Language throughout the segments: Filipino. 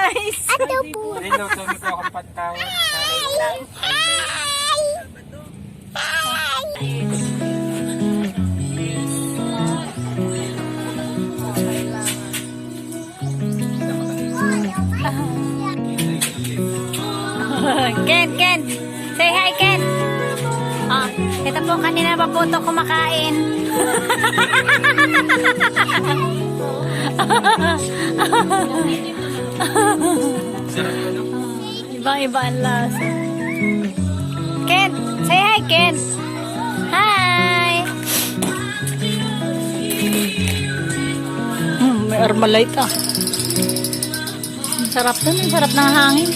guys. Ato po. Niluto mo ko akong pagtawad. Ken, Ken. Say hi, Ken. Ah, ito po kanina pa po ito kumakain. Iba-iba ang lasa. Ken, say hi, Ken. Hi. May Armalite ah. Ang sarap dun, ang sarap ng hangin.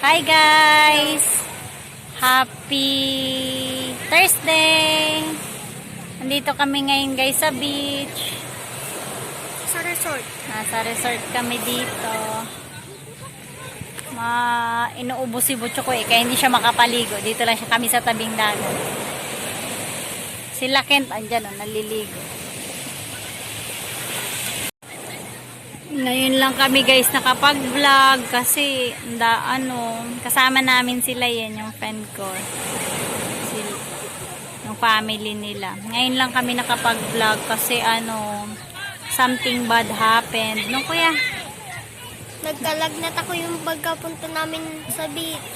Hi guys! Happy Thursday! Nandito kami ngayon guys sa beach. Sa resort. Nasa resort kami dito. Inuubos si Butcho ko kaya hindi siya makapaligo. Dito lang siya kami sa tabing dagat. Sila Kent andyan naliligo. Ngayon lang kami guys nakapag-vlog kasi kasama namin sila yan, yung friend ko. Yung family nila. Ngayon lang kami nakapag-vlog kasi something bad happened. No kuya? Nagkalagnat ako yung pagkapunta namin sa beach.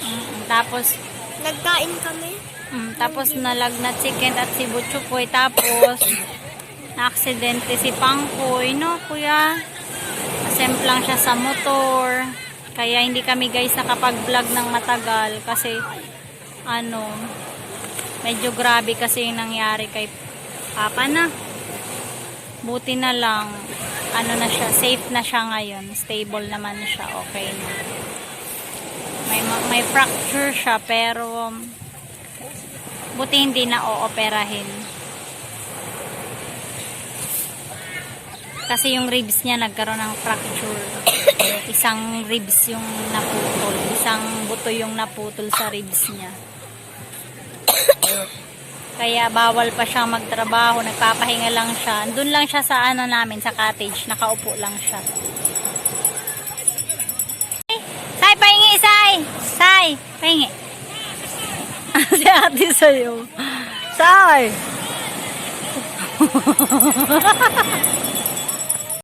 Tapos Nagkain kami. tapos nalagnat si Kent at si Butchukoy. Tapos na-aksidente si Pangkoy. No kuya? Semplang siya sa motor. Kaya hindi kami guys nakapag-vlog ng matagal kasi medyo grabe kasi yung nangyari kay Papa na. Buti na lang na siya, safe na siya ngayon. Stable naman siya, okay na. May fracture siya pero buti hindi na ooperahin. Kasi yung ribs niya nagkaroon ng fracture. Isang ribs yung naputol. Isang buto yung naputol sa ribs niya. Kaya bawal pa siyang magtrabaho. Nagpapahinga lang siya. Doon lang siya sa namin, sa cottage. Nakaupo lang siya. Say, pahingi, Say! Say, pahingi. Si ate sa'yo. Say!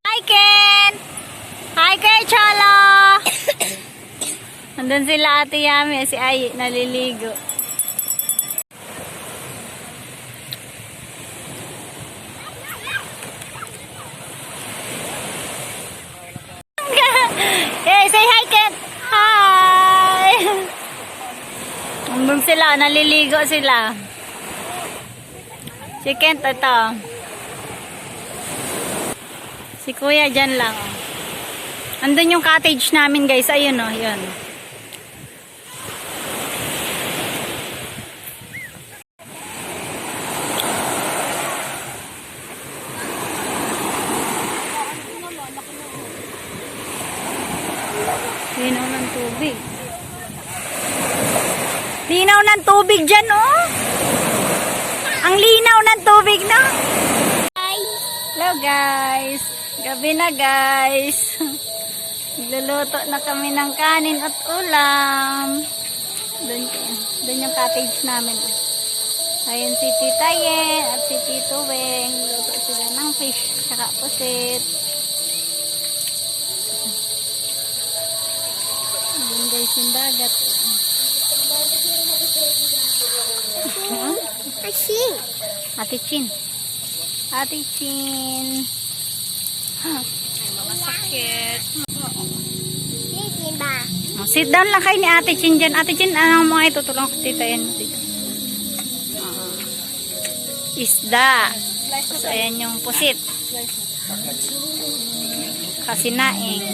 Hi, Ken! Hi, Kuya Cholo! Nandun sila ate Yami. Si Ay, naliligo. Hey, say hi, Ken! Hi! Nandun sila. Naliligo sila. Si Ken, ito. Si Kuya dyan lang. Andun yung cottage namin guys. Ayun yun. Linaw ng tubig. Linaw ng tubig dyan Ang linaw ng tubig no? Hello guys. Gabi na guys. Nagluluto na kami ng kanin at ulam. Doon yung cottage namin. Ayun si Tita Yen at si Tito Weng. Luto sila ng fish saka pusit. Ayun guys yung dagat. Ate Chin. Ate Chin. May mga sakit. Sit down lang kayo ni Ate Chin dyan. Ate Chin, anong mga itutulong ko Tita Yan? Isda. So, ayan yung pusit. Kasinaing.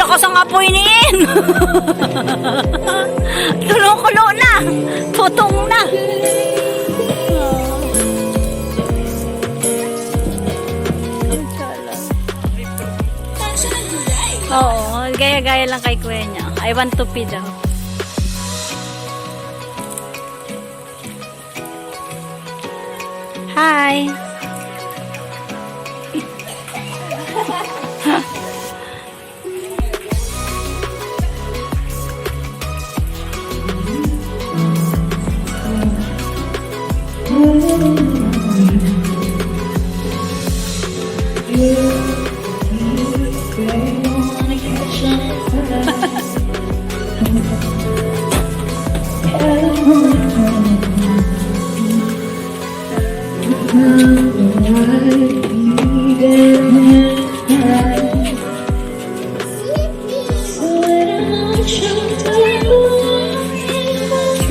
Lakas ang apoy niyan. Tulong-kulo na. Tutong na. ligaya lang kay kuya niya. I want to pee daw. Hi!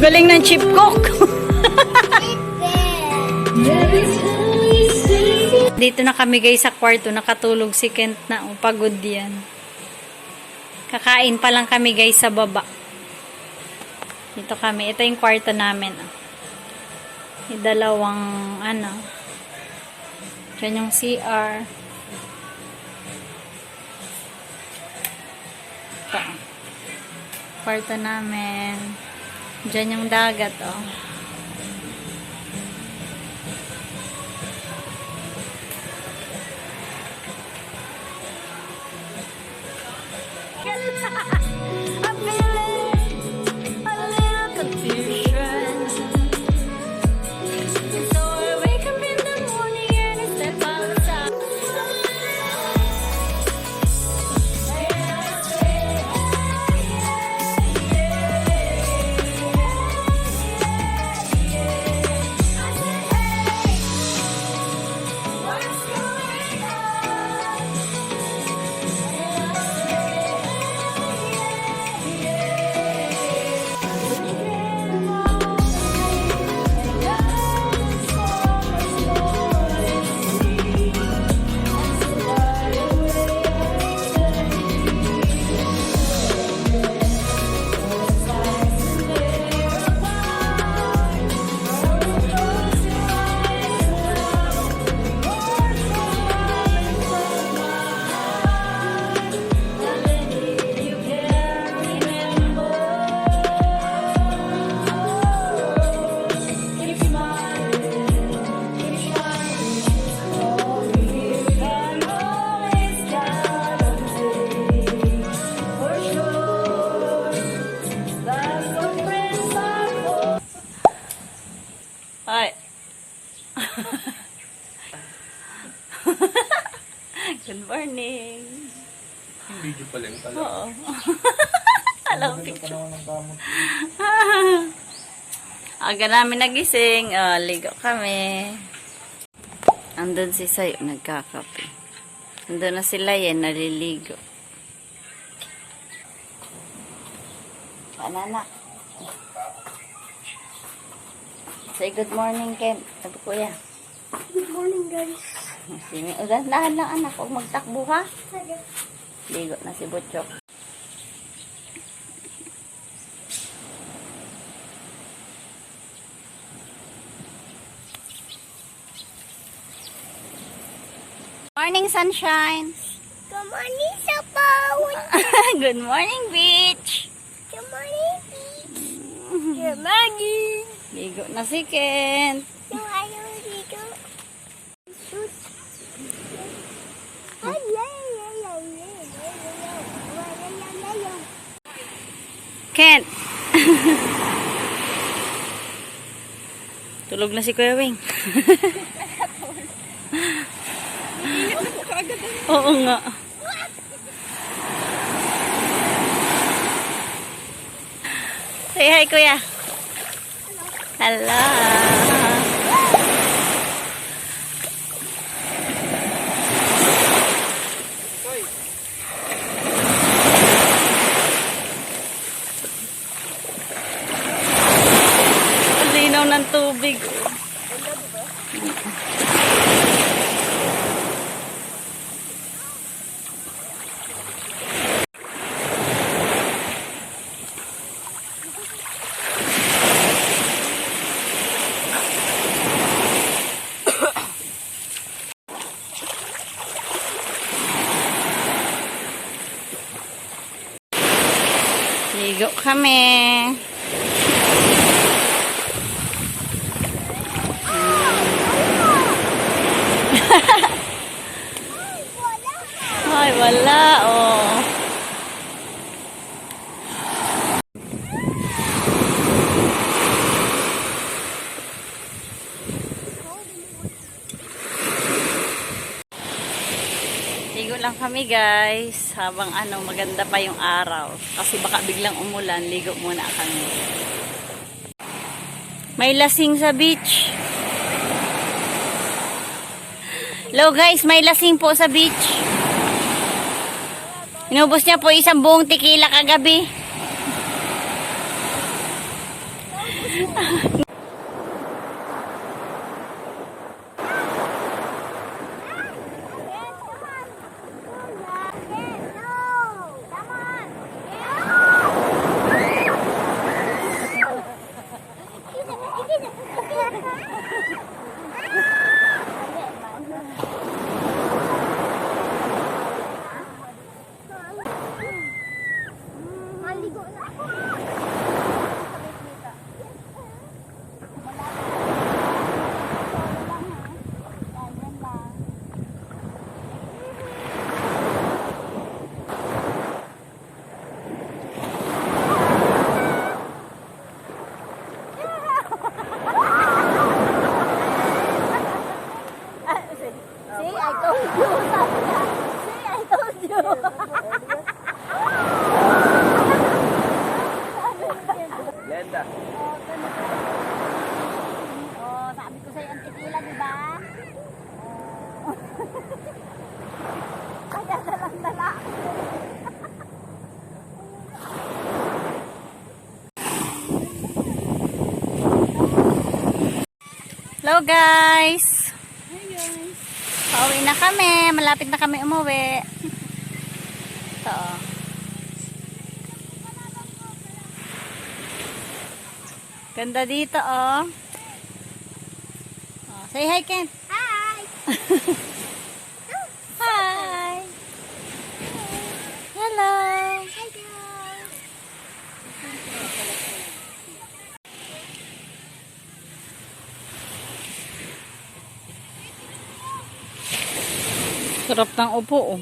Galing ng chip cook. Dito na kami guys sa kwarto. Nakatulog si Kent na. Oh, pagod yan. Kakain pa lang kami guys sa baba. Dito kami. Ito yung kwarto namin. Oh. Yung dalawang ano. Diyan yung CR. Ito. Kwarto namin. Diyan yung dagat, oh. I'm feeling a little confusion. So I wake up in the morning and I step outside. Hi. Good morning. Video pa lang pala. Oo. Hello, picture. Aga namin nagising. Oh, ligo kami. Andun si Sayo, nagkakape. Andun na sila yan, naliligo. Panana. Say good morning, Ken. Sabi kuya. Good morning, guys. Sini, ulan lang anak. Huwag magtakbo ha. Ligo na si Butchok. Morning, sunshine. Good morning, Sapawin. Good morning, beach. Good morning, Beach. Good morning. Ligo na si Ken. Yung ayaw dito. Sus. Ken. Tulog na si Kuya Wing. Oo nga. Say hi, Kuya. Hello. Ang linaw ng tubig. Ligo kami. Ay, wala, oh. Ligo lang kami guys, habang maganda pa yung araw. Kasi baka biglang umulan, ligo muna kami. May lasing sa beach. Hello guys, may lasing po sa beach. Inubos niya po isang buong tequila kagabi. Lenda. Oh, sabi ko sa'yo ang tequila, di ba? Kaya dalang-dala. Hello guys. Hi guys. Pauwi na kami. Malapit na kami umuwi. Ito. Ganda dito, oh. Oh, say hi, Ken. Hi. Hi. Hello. Hi guys. Sarap ng upo, oh.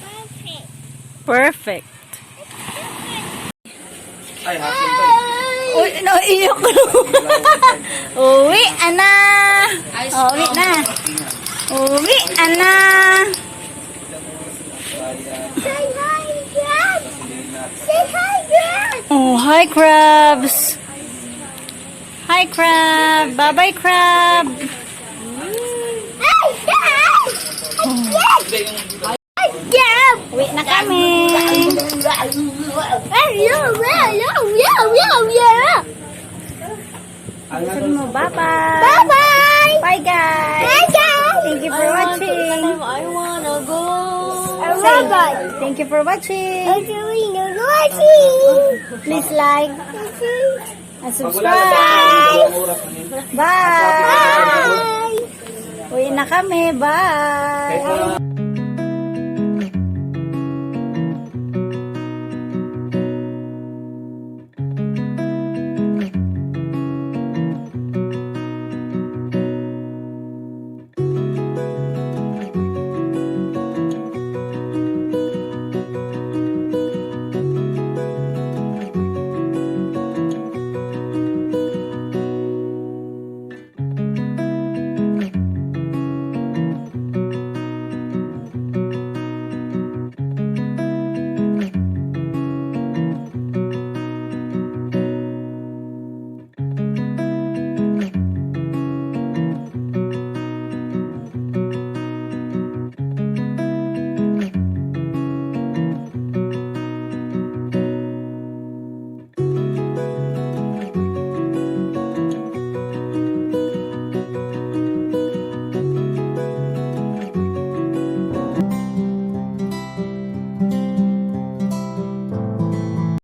Perfect. Perfect. Ay, hasil to eh. Uy, naiiyak ko. Uwi, ana. Uwi na. Uwi, ana. Say hi again. Say hi again. Oh, hi, crabs. Hi, crab. Bye-bye, crab. Hey, hey. Again. Uwi na kami. Sabi mo, bye-bye. Bye-bye. Bye, guys. Bye, guys. Thank you for watching. I wanna go. Say, thank you for watching. Please like and subscribe. Bye. Bye. Uwi na kami. Bye.